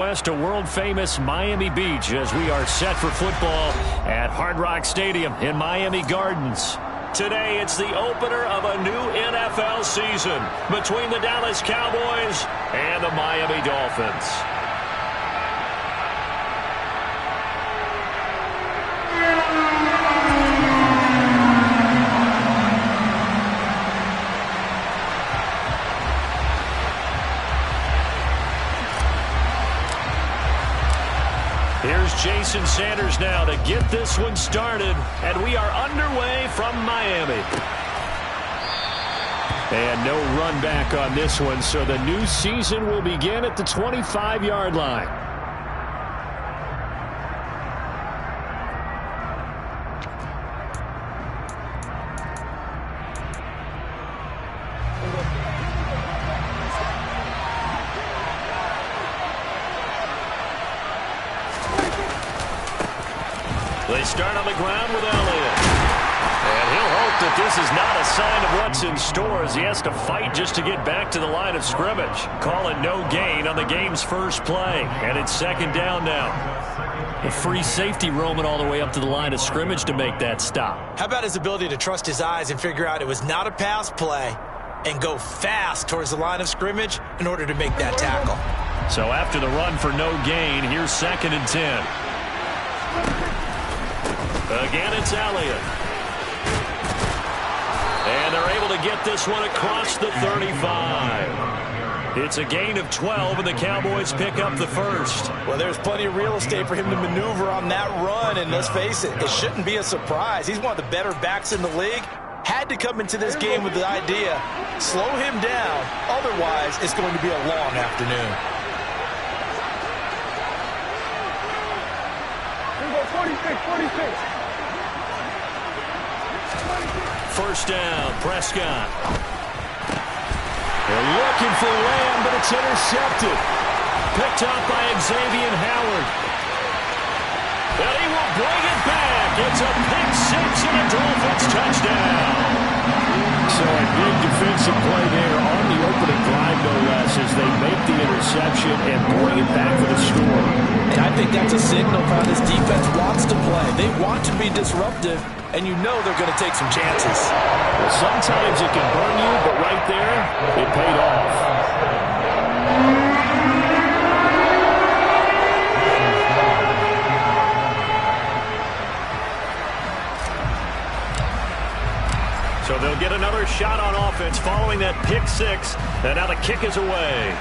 West to world-famous Miami Beach as we are set for football at Hard Rock Stadium in Miami Gardens. Today, it's the opener of a new NFL season between the Dallas Cowboys and the Miami Dolphins. Here's Jason Sanders now to get this one started, and we are underway from Miami. And no run back on this one, so the new season will begin at the 25-yard line. They start on the ground with Elliott. And he'll hope that this is not a sign of what's in store as he has to fight just to get back to the line of scrimmage. Call it no gain on the game's first play. And it's second down now. A free safety roaming all the way up to the line of scrimmage to make that stop. How about his ability to trust his eyes and figure out it was not a pass play and go fast towards the line of scrimmage in order to make that tackle. So after the run for no gain, here's 2nd and 10. Again, it's Elliott. And they're able to get this one across the 35. It's a gain of 12, and the Cowboys pick up the first. Well, there's plenty of real estate for him to maneuver on that run, and let's face it, it shouldn't be a surprise. He's one of the better backs in the league. Had to come into this game with the idea, slow him down, otherwise it's going to be a long afternoon. 46. First down, Prescott. They're looking for Lamb, but it's intercepted. Picked up by Xavier Howard. And he will bring it back. It's a pick six and a Dolphins touchdown. So a big defensive play there on the opening drive, no less, as they make the interception and bring it back for the score. And I think that's a signal for how this defense wants to play. They want to be disruptive, and you know they're going to take some chances. Well, sometimes it can burn you, but right there, it paid off. So they'll get another shot on offense following that pick six, and now the kick is away.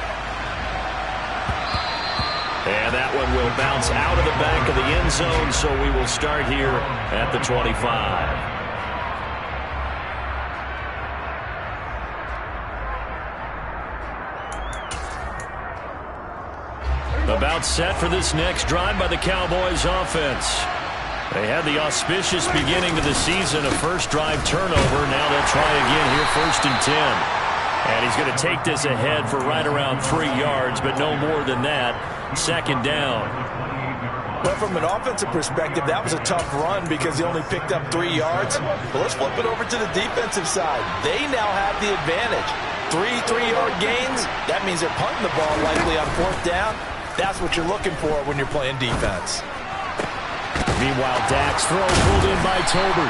And that one will bounce out of the back of the end zone, so we will start here at the 25. About set for this next drive by the Cowboys offense. They had the auspicious beginning to the season, a first drive turnover. Now they'll try again here, 1st and 10. And he's going to take this ahead for right around 3 yards, but no more than that. 2nd down. Well, from an offensive perspective, that was a tough run because he only picked up 3 yards. But let's flip it over to the defensive side. They now have the advantage. 3 3-yard gains, that means they're punting the ball likely on 4th down. That's what you're looking for when you're playing defense. Meanwhile, Dak's throw pulled in by Tolbert.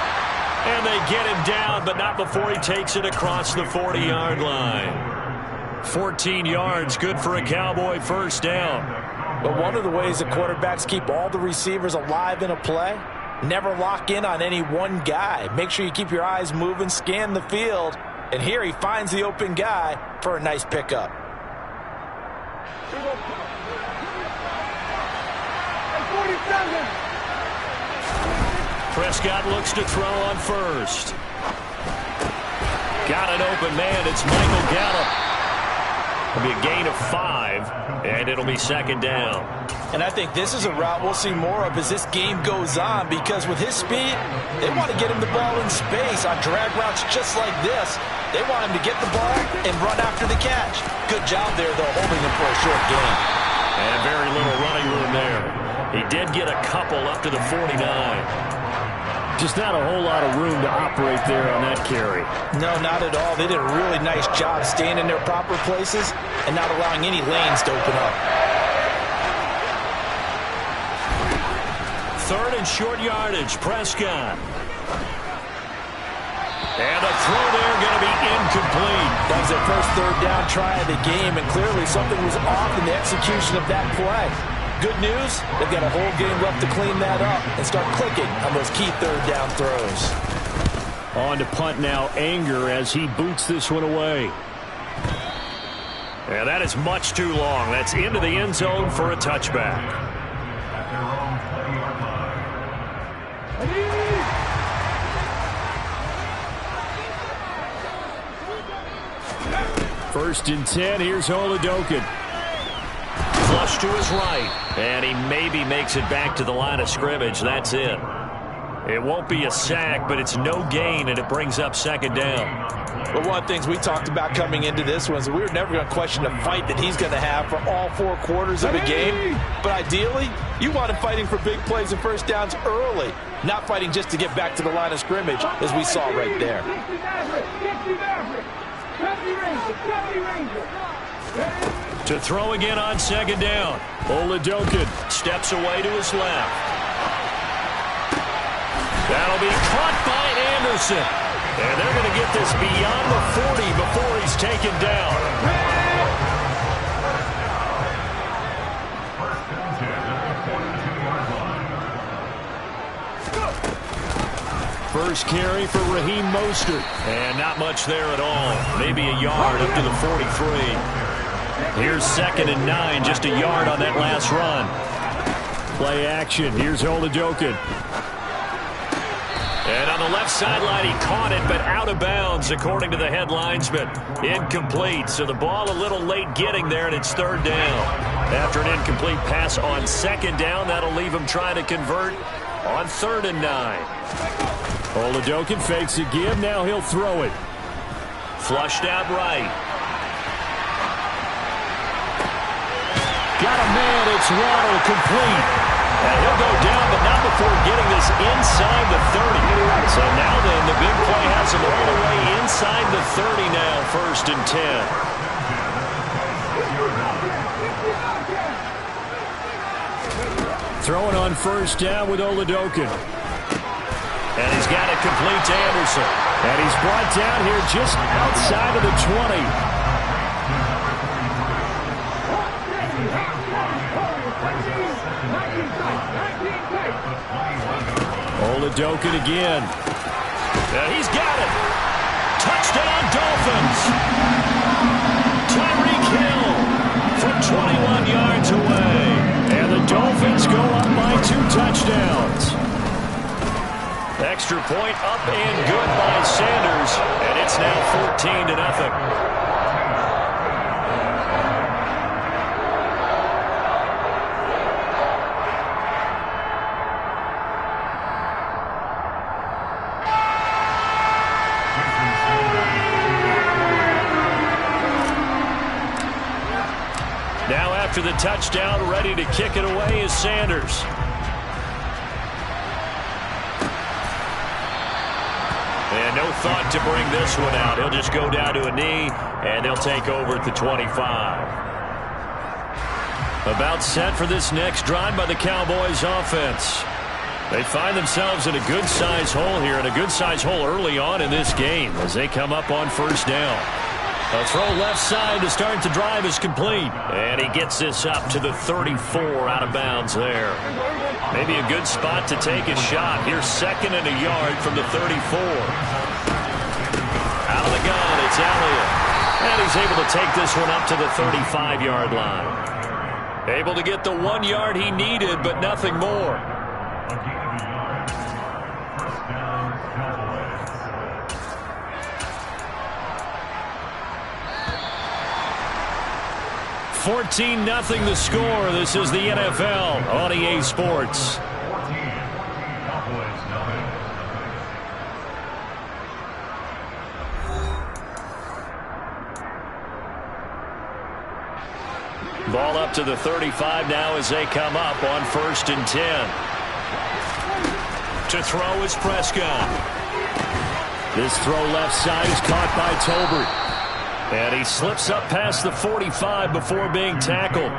And they get him down, but not before he takes it across the 40-yard line. 14 yards, good for a Cowboy first down. But one of the ways the quarterbacks keep all the receivers alive in a play, never lock in on any one guy. Make sure you keep your eyes moving, scan the field. And here he finds the open guy for a nice pickup. Prescott looks to throw on first. Got an open man. It's Michael Gallup. It'll be a gain of 5, and it'll be 2nd down. And I think this is a route we'll see more of as this game goes on, because with his speed, they want to get him the ball in space on drag routes just like this. They want him to get the ball and run after the catch. Good job there, though, holding him for a short gain. And very little running room there. He did get a couple up to the 49. Just not a whole lot of room to operate there on that carry. No, not at all. They did a really nice job staying in their proper places and not allowing any lanes to open up. third and short yardage. Prescott. And a throw there going to be incomplete. That was their first third down try of the game, and clearly something was off in the execution of that play. Good news, they've got a whole game left to clean that up and start clicking on those key third down throws. On to punt now, Anger, as he boots this one away. And that is much too long. That's into the end zone for a touchback. First and 10, here's Oladokun. Flush to his right. And he maybe makes it back to the line of scrimmage. That's it. It won't be a sack, but it's no gain, and it brings up second down. Well, one of the things we talked about coming into this one is we were never going to question the fight that he's going to have for all 4 quarters of a game. But ideally, you want him fighting for big plays and first downs early, not fighting just to get back to the line of scrimmage, as we saw right there. To throw again on second down. Oladokun steps away to his left. That'll be caught by Anderson. And they're going to get this beyond the 40 before he's taken down. First carry for Raheem Mostert. And not much there at all. Maybe a yard up to the 43. Here's second and 9, just a yard on that last run. Play action. Here's Oladokun. And on the left sideline, he caught it, but out of bounds, according to the headlines, but incomplete. So the ball a little late getting there, and it's third down. After an incomplete pass on second down, that'll leave him trying to convert on third and 9. Oladokun fakes a give. Now he'll throw it. Flushed out right. Got a man. It's Waddle, complete. And he'll go down, but not before getting this inside the 30. So now then, the big play has him all the way inside the 30 now, first and 10. Throwing on first down with Oladokun. And he's got it complete to Anderson. And he's brought down here just outside of the 20. Oladokun again. And he's got it. Touchdown, Dolphins. Tyreek Hill from 21 yards away. And the Dolphins go up by 2 touchdowns. Extra point up and good by Sanders. And it's now 14-0. Now after the touchdown, ready to kick it away is Sanders. And no thought to bring this one out. He'll just go down to a knee, and they'll take over at the 25. About set for this next drive by the Cowboys offense. They find themselves in a good-sized hole here, and a good-sized hole early on in this game as they come up on first down. A throw left side to start the drive is complete. And he gets this up to the 34 out of bounds there. Maybe a good spot to take a shot. Here's second and a yard from the 34. Out of the gun, it's Elliott. And he's able to take this one up to the 35-yard line. Able to get the 1 yard he needed, but nothing more. 14-0 the score. This is the NFL on EA Sports. Ball up to the 35 now as they come up on first and 10. To throw is Prescott. This throw left side is caught by Tolbert. And he slips up past the 45 before being tackled.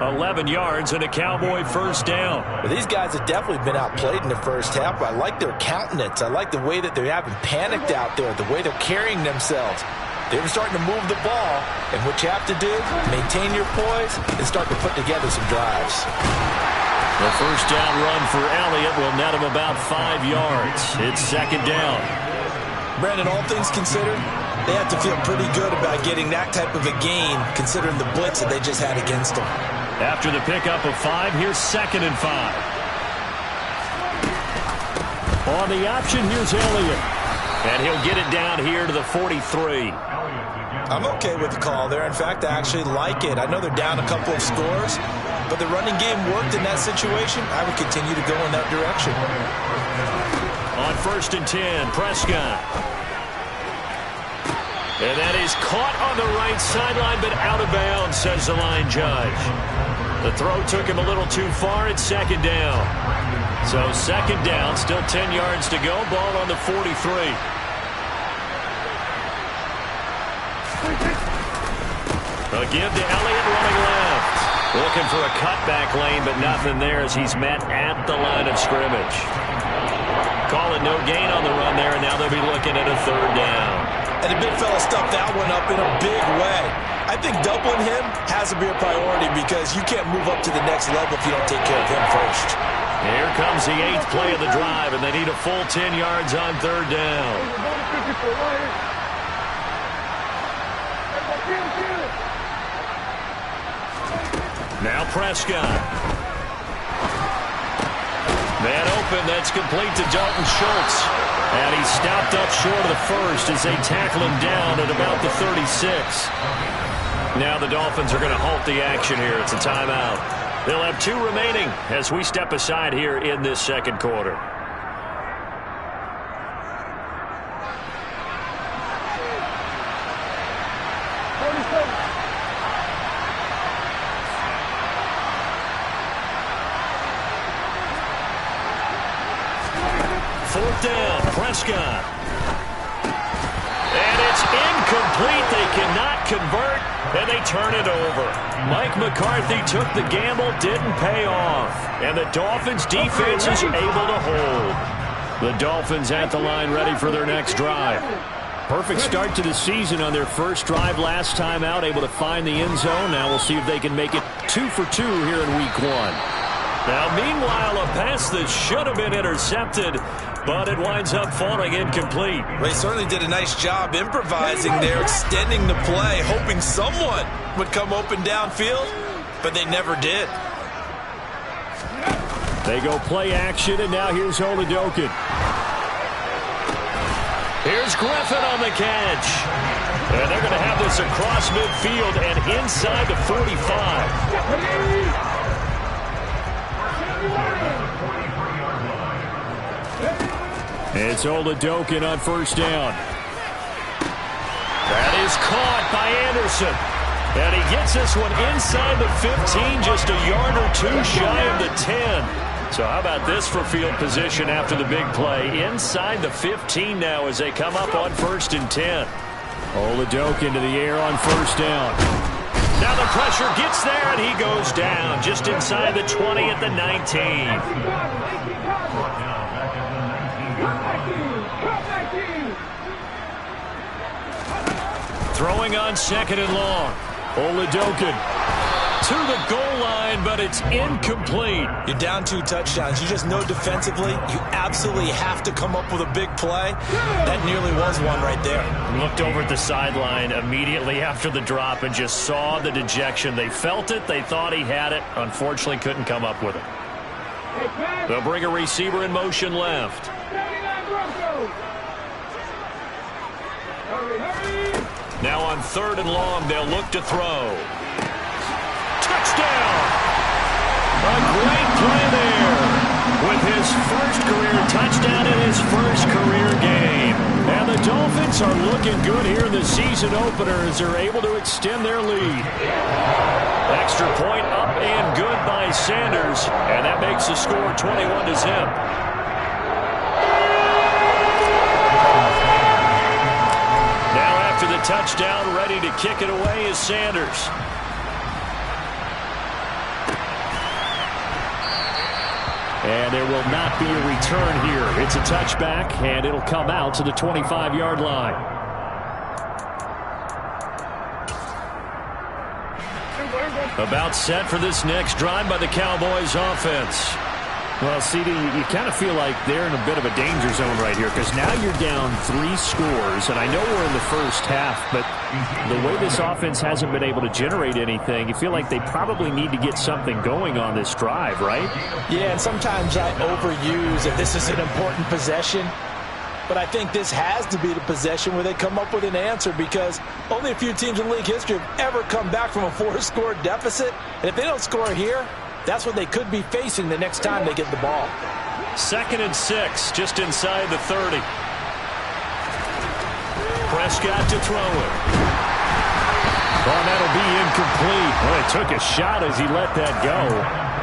11 yards and a Cowboy first down. Well, these guys have definitely been outplayed in the first half, but I like their countenance. I like the way that they haven't panicked out there, the way they're carrying themselves. They were starting to move the ball, and what you have to do, maintain your poise and start to put together some drives. The first down run for Elliott will net him about 5 yards. It's second down. Brandon, all things considered, they have to feel pretty good about getting that type of a gain, considering the blitz that they just had against them. After the pickup of 5, here's 2nd and 5. On the option, here's Elliott. And he'll get it down here to the 43. I'm okay with the call there. In fact, I actually like it. I know they're down a couple of scores, but the running game worked in that situation. I would continue to go in that direction. On 1st and 10, Prescott. And that is caught on the right sideline, but out of bounds, says the line judge. The throw took him a little too far. It's 2nd down. So 2nd down, still 10 yards to go. Ball on the 43. A give to Elliott running left. Looking for a cutback lane, but nothing there as he's met at the line of scrimmage. Call it no gain on the run there, and now they'll be looking at a 3rd down. And the big fella stuffed that one up in a big way. I think doubling him has to be a priority because you can't move up to the next level if you don't take care of him first. Here comes the 8th play of the drive, and they need a full 10 yards on 3rd down. Now Prescott. Man open, that's complete to Dalton Schultz. And he's stopped up short of the first as they tackle him down at about the 36. Now the Dolphins are going to halt the action here. It's a timeout. They'll have 2 remaining as we step aside here in this second quarter. Down, Prescott. And it's incomplete. They cannot convert, and they turn it over. Mike McCarthy took the gamble, didn't pay off. And the Dolphins' defense is able to hold. The Dolphins at the line ready for their next drive. Perfect start to the season on their first drive last time out, able to find the end zone. Now we'll see if they can make it 2 for 2 here in week 1. Now, meanwhile, a pass that should have been intercepted, but it winds up falling incomplete. They certainly did a nice job improvising there, extending the play, hoping someone would come open downfield, but they never did. They go play action, and now here's Oladokun. Here's Griffin on the catch. And they're going to have this across midfield and inside the 45. It's Oladokun on 1st down. That is caught by Anderson. And he gets this one inside the 15, just a yard or 2 shy of the 10. So how about this for field position after the big play? Inside the 15 now as they come up on 1st and 10. Oladokun to the air on 1st down. Now the pressure gets there, and he goes down just inside the 20 at the 19. Throwing on 2nd and long. Oladokun to the goal line, but it's incomplete. You're down 2 touchdowns. You just know defensively you absolutely have to come up with a big play. That nearly was one right there. Looked over at the sideline immediately after the drop and just saw the dejection. They felt it. They thought he had it. Unfortunately, couldn't come up with it. They'll bring a receiver in motion left. Now on 3rd and long, they'll look to throw. Touchdown! A great play there with his first career touchdown in his first career game. And the Dolphins are looking good here in the season opener as they're able to extend their lead. Extra point up and good by Sanders, and that makes the score 21-0. The touchdown, ready to kick it away is Sanders. And there will not be a return here. It's a touchback, and it'll come out to the 25-yard line. About set for this next drive by the Cowboys offense. Well, CD, you kind of feel like they're in a bit of a danger zone right here because now you're down 3 scores, and I know we're in the first half, but the way this offense hasn't been able to generate anything, you feel like they probably need to get something going on this drive, right? Yeah, and sometimes I overuse that this is an important possession, but I think this has to be the possession where they come up with an answer because only a few teams in league history have ever come back from a 4-score deficit, and if they don't score here, that's what they could be facing the next time they get the ball. 2nd and 6, just inside the 30. Prescott to throw it. Oh, that'll be incomplete. Well, it took a shot as he let that go.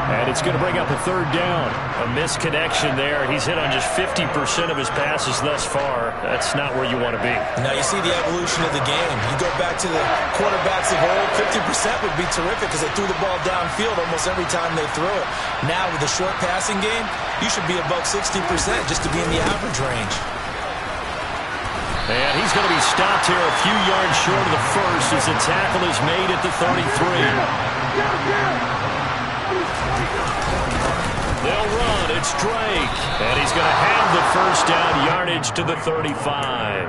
And it's going to bring up a 3rd down. A misconnection there. He's hit on just 50% of his passes thus far. That's not where you want to be. Now you see the evolution of the game. You go back to the quarterbacks of old, 50% would be terrific because they threw the ball downfield almost every time they threw it. Now with the short passing game, you should be above 60% just to be in the average range. And he's going to be stopped here a few yards short of the first as the tackle is made at the 33. They'll run. It's Drake. And he's going to have the first down yardage to the 35.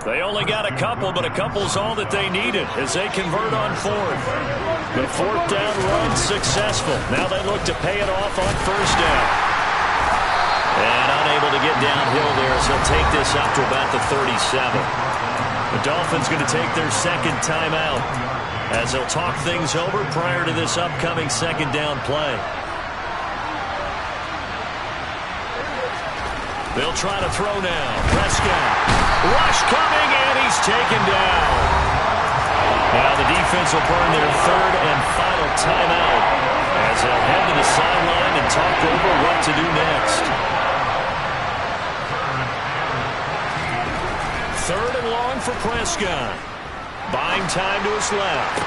They only got a couple, but a couple's all that they needed as they convert on 4th. The 4th down run successful. Now they look to pay it off on 1st down. And unable to get downhill there, so he'll take this up to about the 37. The Dolphins going to take their 2nd timeout as they'll talk things over prior to this upcoming 2nd down play. They'll try to throw now. Prescott. Rush coming, and he's taken down. Now the defense will burn their 3rd and final timeout as they'll head to the sideline and talk over what to do next. 3rd and long for Prescott. Buying time to his left.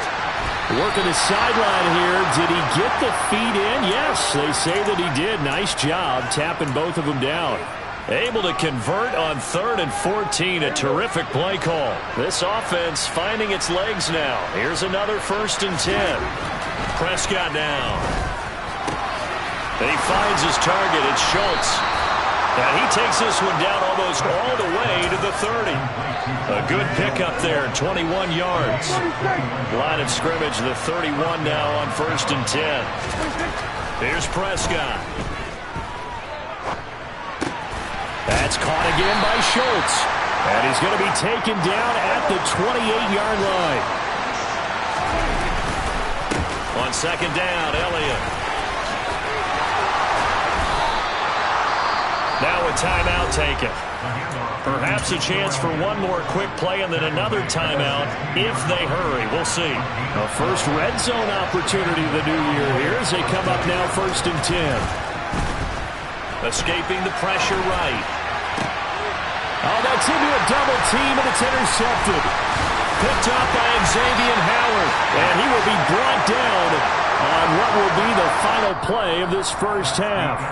Working the sideline here. Did he get the feet in? Yes, they say that he did. Nice job tapping both of them down. Able to convert on 3rd and 14. A terrific play call. This offense finding its legs now. Here's another 1st and 10. Prescott now. And he finds his target. It's Schultz. And he takes this one down almost all the way to the 30. A good pickup there, 21 yards. Line of scrimmage, the 31 now on 1st and 10. Here's Prescott. That's caught again by Schultz. And he's going to be taken down at the 28-yard line. On 2nd down, Elliott. Now a timeout taken. Perhaps a chance for one more quick play and then another timeout if they hurry. We'll see. A first red zone opportunity the new year here as they come up now 1st and 10. Escaping the pressure right. Oh, that's into a double team, and it's intercepted. Picked up by Xavier Howard, and he will be brought down on what will be the final play of this first half.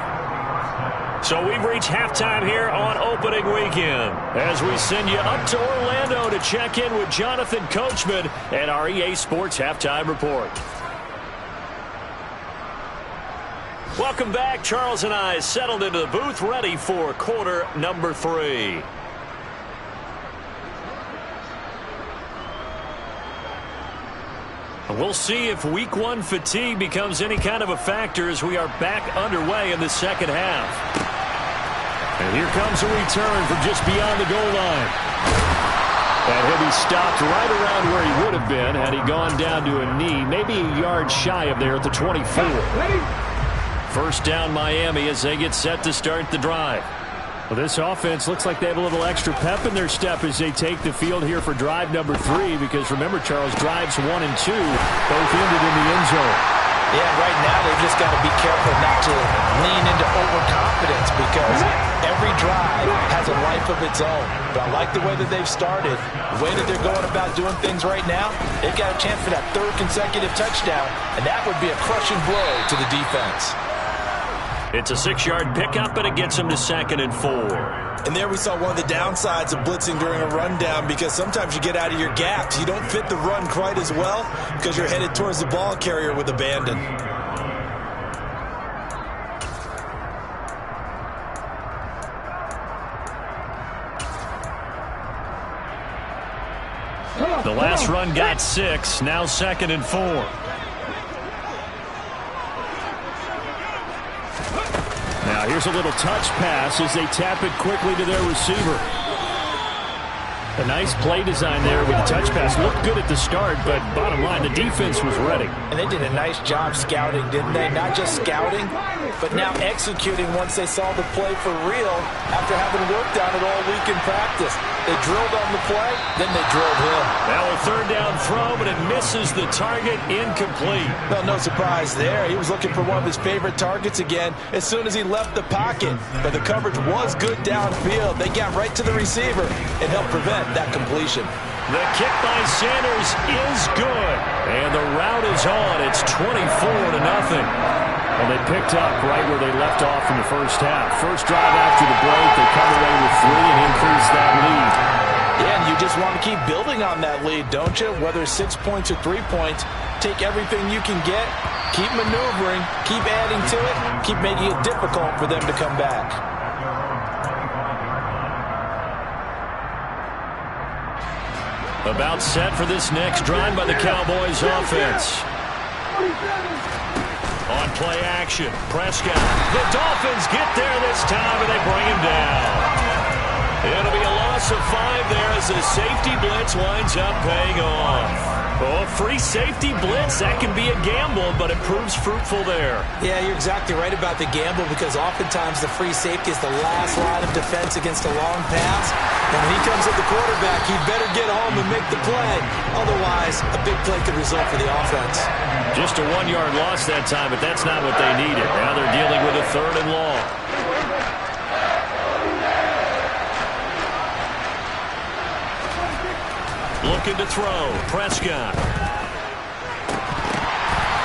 So we've reached halftime here on opening weekend as we send you up to Orlando to check in with Jonathan Coachman and our EA Sports Halftime Report. Welcome back. Charles and I settled into the booth ready for quarter number 3. We'll see if week 1 fatigue becomes any kind of a factor as we are back underway in the second half. And here comes a return from just beyond the goal line. And he'll be stopped right around where he would have been had he gone down to a knee, maybe a yard shy of there at the 24. First down Miami as they get set to start the drive. Well, this offense looks like they have a little extra pep in their step as they take the field here for drive number 3 because remember, Charles, drives 1 and 2 both ended in the end zone. Yeah, right now they've just got to be careful not to lean into overconfidence because every drive has a life of its own. But I like the way that they've started, the way that they're going about doing things right now. They've got a chance for that 3rd consecutive touchdown, and that would be a crushing blow to the defense. It's a 6-yard pickup, and it gets him to 2nd and 4. And there we saw one of the downsides of blitzing during a rundown, because sometimes you get out of your gaps. You don't fit the run quite as well because you're headed towards the ball carrier with abandon. The last run got 6, now 2nd and 4. Now here's a little touch pass as they tap it quickly to their receiver. A nice play design there with the touch pass. Looked good at the start, but bottom line, the defense was ready. And they did a nice job scouting, didn't they? Not just scouting, but now executing once they saw the play for real after having worked on it all week in practice. They drilled on the play, then they drilled him. Now a 3rd down throw, but it misses the target, incomplete. Well, no surprise there. He was looking for one of his favorite targets again as soon as he left the pocket. But the coverage was good downfield. They got right to the receiver and helped prevent that completion. The kick by Sanders is good. And the route is on. It's 24-0. And they picked up right where they left off in the first half. First drive after the break, they come away with 3 and increase that lead. Yeah, and you just want to keep building on that lead, don't you? Whether it's 6 points or 3 points, take everything you can get, keep maneuvering, keep adding to it, keep making it difficult for them to come back. About set for this next drive by the Cowboys offense. On play action, Prescott. The Dolphins get there this time, and they bring him down. It'll be a loss of 5 there as the safety blitz winds up paying off. Oh, free safety blitz, that can be a gamble, but it proves fruitful there. Yeah, you're exactly right about the gamble, because oftentimes the free safety is the last line of defense against a long pass. And when he comes at the quarterback, he'd better get home and make the play. Otherwise, a big play could result for the offense. Just a 1-yard loss that time, but that's not what they needed. Now they're dealing with a 3rd and long. Looking to throw. Prescott.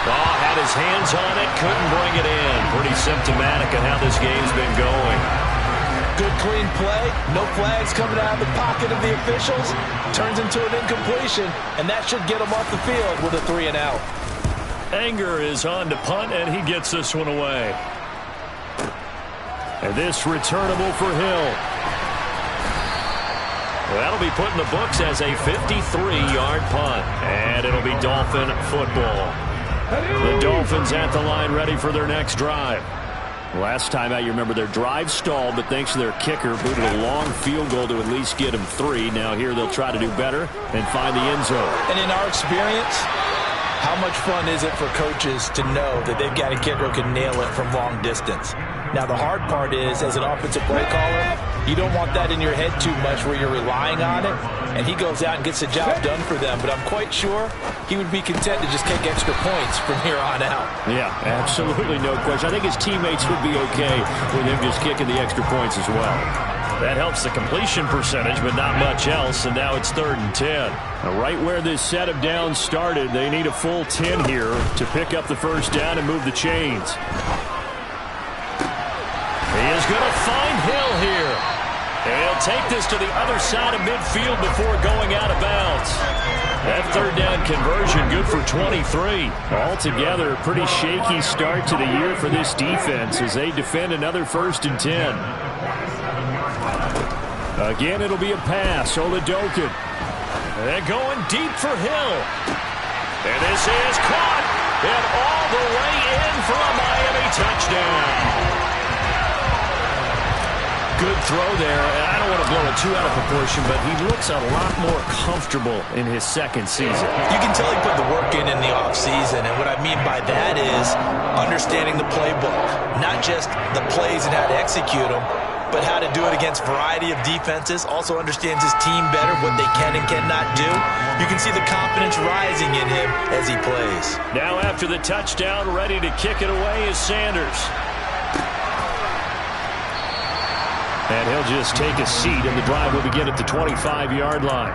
Oh, had his hands on it. Couldn't bring it in. Pretty symptomatic of how this game's been going. Good clean play. No flags coming out of the pocket of the officials. Turns into an incompletion, and that should get him off the field with a 3 and out. Anger is on to punt, and he gets this one away. And this returnable for Hill. That'll be put in the books as a 53-yard punt. And it'll be Dolphin football. The Dolphins at the line ready for their next drive. Last time out, you remember their drive stalled, but thanks to their kicker, booted a long field goal to at least get them 3. Now here they'll try to do better and find the end zone. And in our experience, how much fun is it for coaches to know that they've got a kicker who can nail it from long distance? Now, the hard part is, as an offensive play caller, you don't want that in your head too much where you're relying on it, and he goes out and gets the job done for them. But I'm quite sure he would be content to just kick extra points from here on out. Yeah, absolutely no question. I think his teammates would be okay with him just kicking the extra points as well. That helps the completion percentage, but not much else, and now it's 3rd and 10. Now, right where this set of downs started, they need a full 10 here to pick up the first down and move the chains. He is going to find Hill here. And he'll take this to the other side of midfield before going out of bounds. That 3rd down conversion good for 23. Altogether, a pretty shaky start to the year for this defense as they defend another 1st and 10. Again, it'll be a pass. Oladokun. They're going deep for Hill. And this is caught. And all the way in for a Miami touchdown. Good throw there. I don't want to blow it too out of proportion, but he looks a lot more comfortable in his 2nd season. You can tell he put the work in the offseason, and what I mean by that is understanding the playbook, not just the plays and how to execute them, but how to do it against a variety of defenses. Also understands his team better, what they can and cannot do. You can see the confidence rising in him as he plays. Now after the touchdown, ready to kick it away is Sanders. And he'll just take a seat, and the drive will begin at the 25-yard line.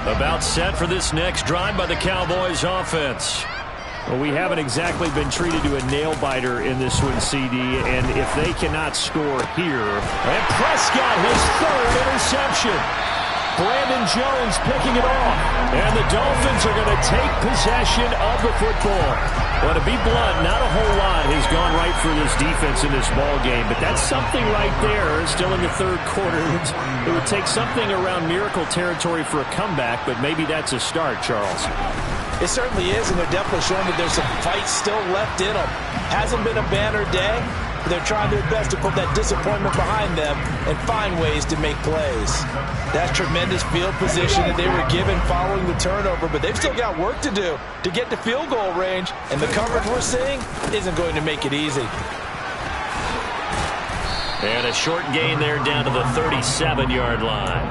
About set for this next drive by the Cowboys offense. Well, we haven't exactly been treated to a nail-biter in this one, CD, and if they cannot score here... And Prescott, his third interception. Brandon Jones picking it off. And the Dolphins are going to take possession of the football. Well, to be blunt, not a whole lot has gone right for this defense in this ball game, but that's something right there, still in the third quarter. It would take something around miracle territory for a comeback, but maybe that's a start, Charles. It certainly is, and they're definitely showing that there's some fight still left in them. Hasn't been a banner day, but they're trying their best to put that disappointment behind them and find ways to make plays. That's tremendous field position that they were given following the turnover, but they've still got work to do to get to field goal range, and the coverage we're seeing isn't going to make it easy. And a short gain there down to the 37-yard line.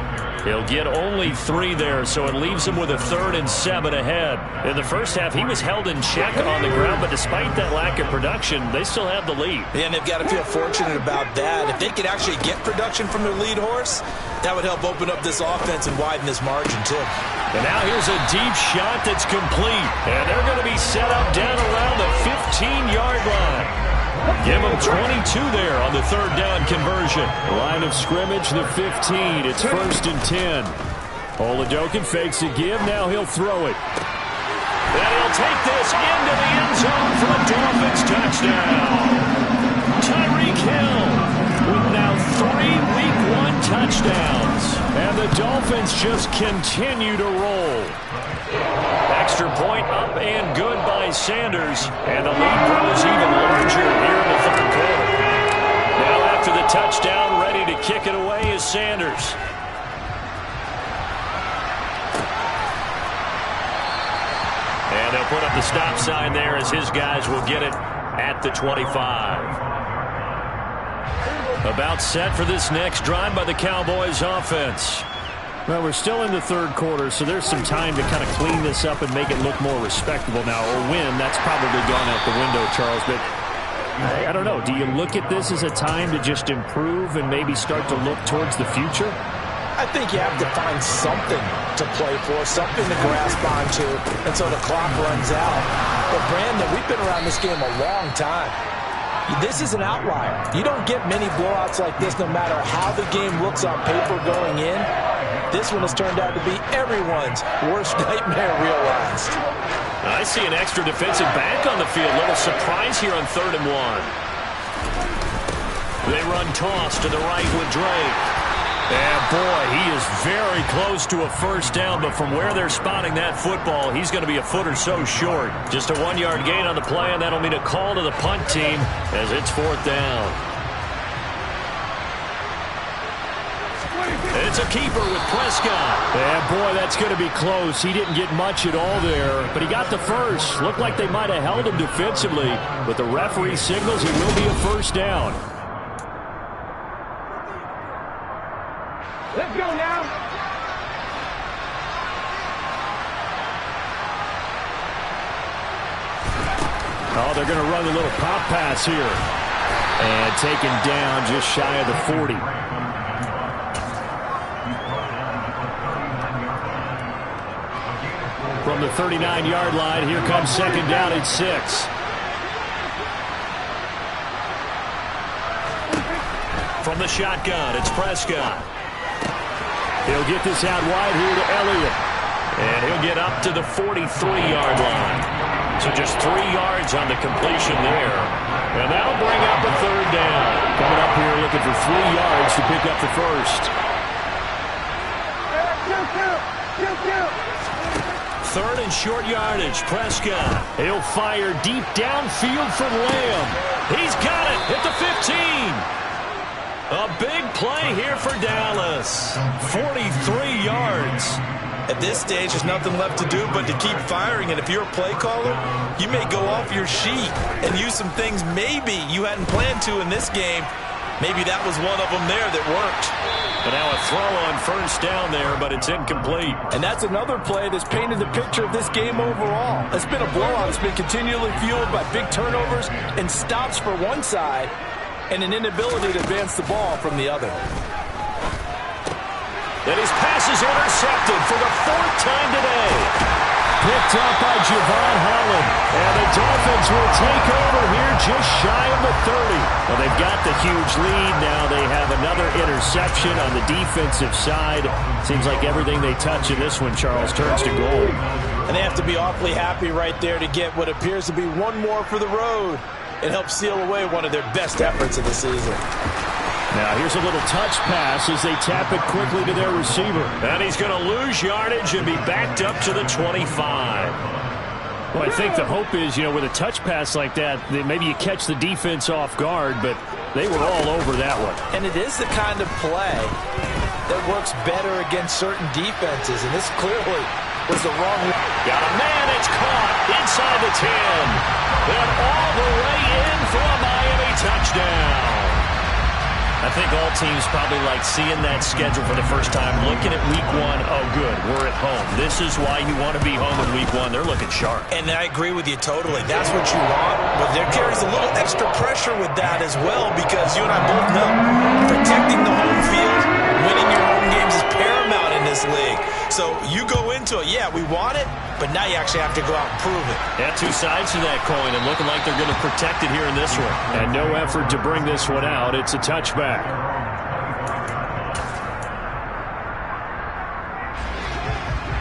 He'll get only 3 there, so it leaves him with a 3rd and 7 ahead. In the first half, he was held in check on the ground, but despite that lack of production, they still have the lead. Yeah, and they've got to feel fortunate about that. If they could actually get production from their lead horse, that would help open up this offense and widen this margin, too. And now here's a deep shot that's complete. And they're going to be set up down around the 15-yard line. Give them 22 there on the 3rd down conversion. Line of scrimmage, the 15. It's 1st and 10. Oladokun fakes a give. Now he'll throw it. And he'll take this into the end zone for a Dolphins touchdown. Tyreek Hill with now 3 Week 1 touchdowns. And the Dolphins just continue to roll. Extra point up and good by Sanders. And the lead grows even larger here in the 3rd quarter. Now after the touchdown, ready to kick it away is Sanders. And they'll put up the stop sign there as his guys will get it at the 25. About set for this next drive by the Cowboys offense. Well, we're still in the 3rd quarter, so there's some time to kind of clean this up and make it look more respectable now. Or win, that's probably gone out the window, Charles. But I don't know. Do you look at this as a time to just improve and maybe start to look towards the future? I think you have to find something to play for, something to grasp onto until the clock runs out. But, Brandon, we've been around this game a long time. This is an outlier. You don't get many blowouts like this no matter how the game looks on paper going in. This one has turned out to be everyone's worst nightmare realized. I see an extra defensive back on the field. Little surprise here on 3rd and 1. They run toss to the right with Drake. And boy, he is very close to a 1st down, but from where they're spotting that football, he's going to be a foot or so short. Just a 1-yard gain on the play, and that'll mean a call to the punt team as it's 4th down. It's a keeper with Prescott. Yeah, boy, that's going to be close. He didn't get much at all there, but he got the first. Looked like they might have held him defensively, but the referee signals it will be a 1st down. Let's go now. Oh, they're going to run a little pop pass here. And taken down just shy of the 40. From the 39-yard line, here comes 2nd down at 6. From the shotgun, it's Prescott. He'll get this out wide here to Elliott. And he'll get up to the 43-yard line. So just 3 yards on the completion there. And that'll bring up a 3rd down. Coming up here looking for 3 yards to pick up the first. 3rd and short yardage, Prescott. He'll fire deep downfield from Lamb. He's got it at the 15. A big play here for Dallas. 43 yards. At this stage, there's nothing left to do but to keep firing. And if you're a play caller, you may go off your sheet and use some things maybe you hadn't planned to in this game. Maybe that was one of them there that worked. But now a throw on 1st down there, but it's incomplete. And that's another play that's painted the picture of this game overall. It's been a blowout. It's been continually fueled by big turnovers and stops for one side and an inability to advance the ball from the other. And his pass is intercepted for the 4th time today. Picked up by Javon Holland. And the Dolphins will take over here just shy of the 30. Well, they've got the huge lead. Now they have another interception on the defensive side. Seems like everything they touch in this one, Charles, turns to gold. And they have to be awfully happy right there to get what appears to be one more for the road and help seal away one of their best efforts of the season. Now here's a little touch pass as they tap it quickly to their receiver. And he's going to lose yardage and be backed up to the 25. Well, I think the hope is, with a touch pass like that, maybe you catch the defense off guard, but they were all over that one. And it is the kind of play that works better against certain defenses, and this clearly was the wrong one. Got a man, it's caught inside the 10. And all the way in for a Miami touchdown. I think all teams probably like seeing that schedule for the first time, looking at week 1. Oh, good, we're at home. This is why you want to be home in week 1. They're looking sharp. And I agree with you totally. That's what you want. But there carries a little extra pressure with that as well, because you and I both know protecting the home field, winning your home games is paramount in this league. So you go into it, yeah, we want it, but now you actually have to go out and prove it. Yeah, 2 sides to that coin, and looking like they're going to protect it here in this one. And no effort to bring this one out. It's a touchback.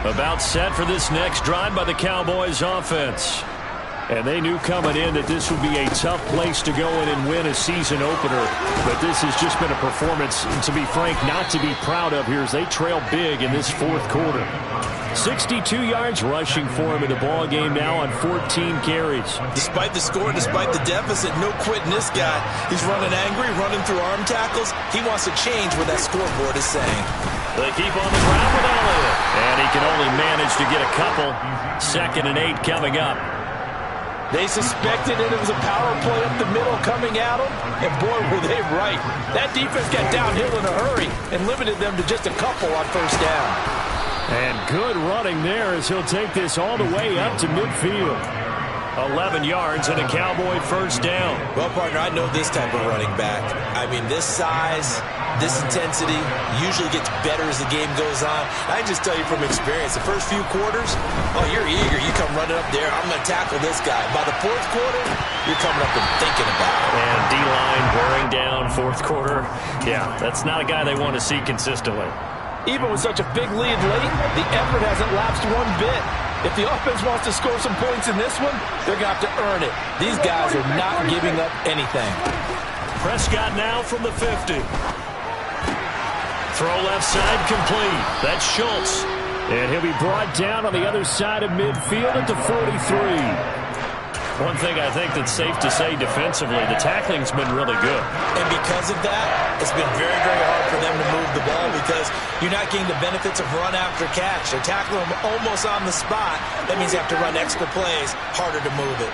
About set for this next drive by the Cowboys offense. And they knew coming in that this would be a tough place to go in and win a season opener. But this has just been a performance, to be frank, not to be proud of here as they trail big in this 4th quarter. 62 yards rushing for him in the ball game now on 14 carries. Despite the score, despite the deficit, no quitting this guy. He's running angry, running through arm tackles. He wants to change what that scoreboard is saying. They keep on the ground with Elliott. And he can only manage to get a couple. 2nd and 8 coming up. They suspected it was a power play up the middle coming at them, and boy, were they right. That defense got downhill in a hurry and limited them to just a couple on 1st down. And good running there as he'll take this all the way up to midfield. 11 yards and a Cowboy 1st down. Well, partner, I know this type of running back. I mean, this size, this intensity usually gets better as the game goes on. I can just tell you from experience, the first few quarters, oh, you're eager. You come running up there, I'm going to tackle this guy. By the 4th quarter, you're coming up and thinking about it. And D-line wearing down 4th quarter. Yeah, that's not a guy they want to see consistently. Even with such a big lead late, the effort hasn't lapsed one bit. If the offense wants to score some points in this one, they're going to have to earn it. These guys are not giving up anything. Prescott now from the 50. Throw left side complete. That's Schultz. And he'll be brought down on the other side of midfield at the 43. One thing I think that's safe to say defensively, the tackling's been really good. And because of that, it's been very, very hard for them to move the ball because you're not getting the benefits of run after catch. They're tackling them almost on the spot. That means you have to run extra plays, harder to move it.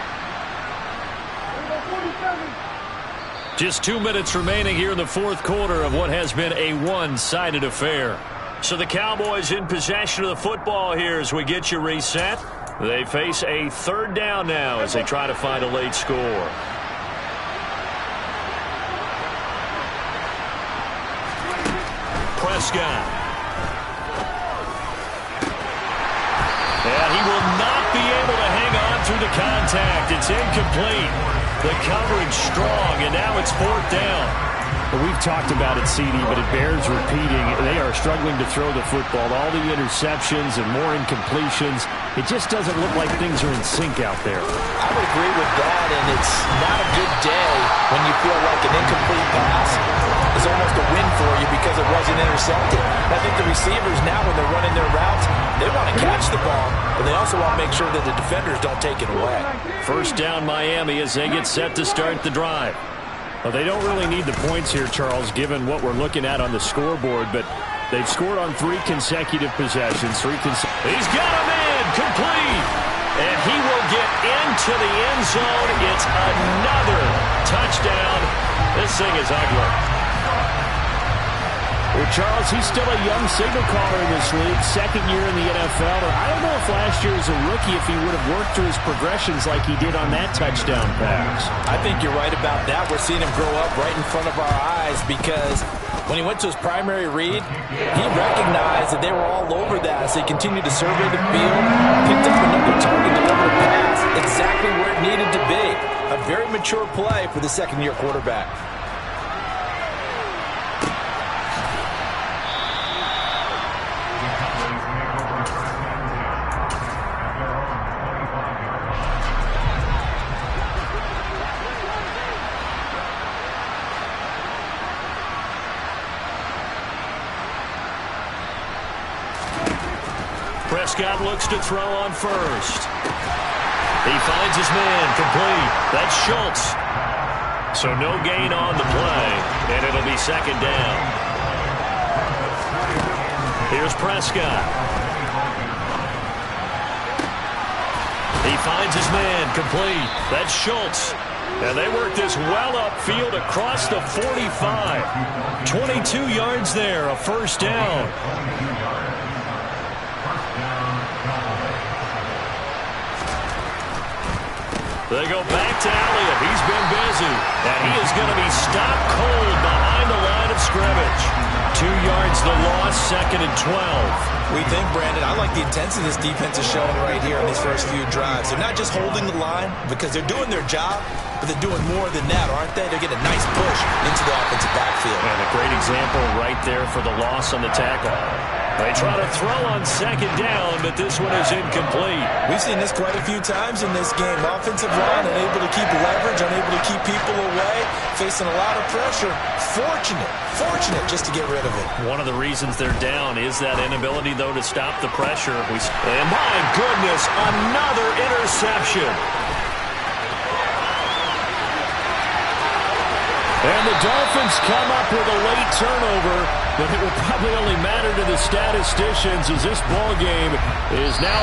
Just 2 minutes remaining here in the 4th quarter of what has been a one-sided affair. So the Cowboys in possession of the football here as we get you reset. They face a 3rd down now as they try to find a late score. Prescott. And he will not be able to hang on through the contact. It's incomplete. The coverage strong, and now it's 4th down. Well, we've talked about it, CD, but it bears repeating. They are struggling to throw the football. All the interceptions and more incompletions. It just doesn't look like things are in sync out there. I would agree with that, and it's not a good day when you feel like an incomplete pass is almost a win for you because it wasn't intercepted. I think the receivers now, when they're running their routes, they want to catch the ball, but they also want to make sure that the defenders don't take it away. 1st down Miami as they get set to start the drive. Well, they don't really need the points here, Charles, given what we're looking at on the scoreboard, but they've scored on 3 consecutive possessions. He's got him in, complete, and he will get into the end zone. It's another touchdown. This thing is ugly. Well, Charles, he's still a young signal caller in this league, 2nd year in the NFL. And I don't know if last year as a rookie if he would have worked through his progressions like he did on that touchdown pass. I think you're right about that. We're seeing him grow up right in front of our eyes because When he went to his primary read, he recognized that they were all over that, so he continued to survey the field, picked up another target, delivered a pass exactly where it needed to be. A very mature play for the second-year quarterback. Prescott looks to throw on first. He finds his man, complete. That's Schultz. So no gain on the play, and it'll be second down. Here's Prescott. He finds his man, complete. That's Schultz. And they work this well upfield across the 45. 22 yards there, a first down. They go back to Elliott. He's been busy. And he is going to be stopped cold behind the line of scrimmage. 2 yards the loss, second and 12. We think, Brandon, I like the intensity this defense is showing right here in these first few drives. They're not just holding the line because they're doing their job, but they're doing more than that, aren't they? They're getting a nice push into the offensive backfield. And a great example right there for the loss on the tackle. They try to throw on second down, but this one is incomplete. We've seen this quite a few times in this game. Offensive line unable to keep leverage, unable to keep people away, facing a lot of pressure. Fortunate just to get rid of it. One of the reasons they're down is that inability, though, to stop the pressure. And my goodness, another interception. And the Dolphins come up with a late turnover, but it will probably only matter to the statisticians as this ball game is now